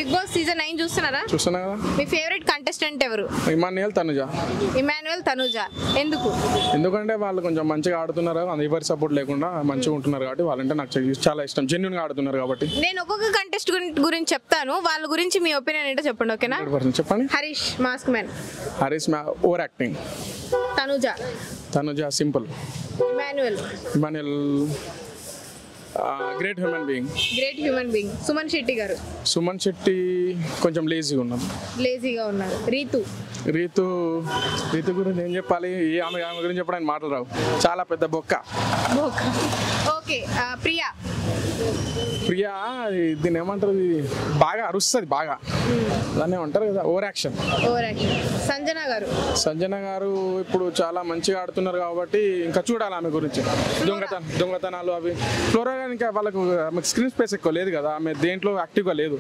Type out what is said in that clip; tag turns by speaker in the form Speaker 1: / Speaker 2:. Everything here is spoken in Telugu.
Speaker 1: బిగ్ బాస్ సీజన్ 9 చూస్తున్నారా?
Speaker 2: చూస్తున్నా కదా.
Speaker 1: మీ ఫేవరెట్ కంటెస్టెంట్ ఎవరు?
Speaker 2: ఇమాన్యుయల్, తనుజ.
Speaker 1: ఇమాన్యుయల్, తనుజ. ఎందుకు?
Speaker 2: ఎందుకంటే వాళ్ళు కొంచెం మంచిగా ఆడుతున్నారు, ఎవరి సపోర్ట్ లేకుండా మంచిగా ఉంటున్నారు కాబట్టి వాళ్ళంటే నాకు చాలా ఇష్టం. జెన్యున్ గా ఆడుతున్నారు కాబట్టి.
Speaker 1: నేను ఒక్కొక్క కంటెస్టెంట్ గురించి చెప్తాను, వాళ్ళ గురించి మీ ఒపీనియన్ ఏంటో చెప్పండి, ఓకేనా?
Speaker 2: చెప్పండి.
Speaker 1: Harish mask man.
Speaker 2: Harish over acting. Tanuja simple. Emmanuel great human being.
Speaker 1: Suman Shetty
Speaker 2: కొంచెం లేజీగా
Speaker 1: ఉన్నారు.
Speaker 2: రీతు గురించి ఏం చెప్పాలి? ఆమె గురించి చెప్పడానికి మాటలు రావు, చాలా పెద్ద బొక్క.
Speaker 1: ఓకే. ప్రియా
Speaker 2: దీన్ని ఏమంటారు, బాగా అరుస్తుంది, బాగా దాన్ని ఏమంటారు కదా, ఓవర్ యాక్షన్. సంజన గారు ఇప్పుడు చాలా మంచిగా ఆడుతున్నారు కాబట్టి ఇంకా చూడాలి ఆమె గురించి. దొంగతనాలు అవి ఫ్లోరా, ఇంకా వాళ్ళకు స్క్రీన్ స్పేస్ ఎక్కువ లేదు కదా, ఆమె దేంట్లో యాక్టివ్గా లేదు.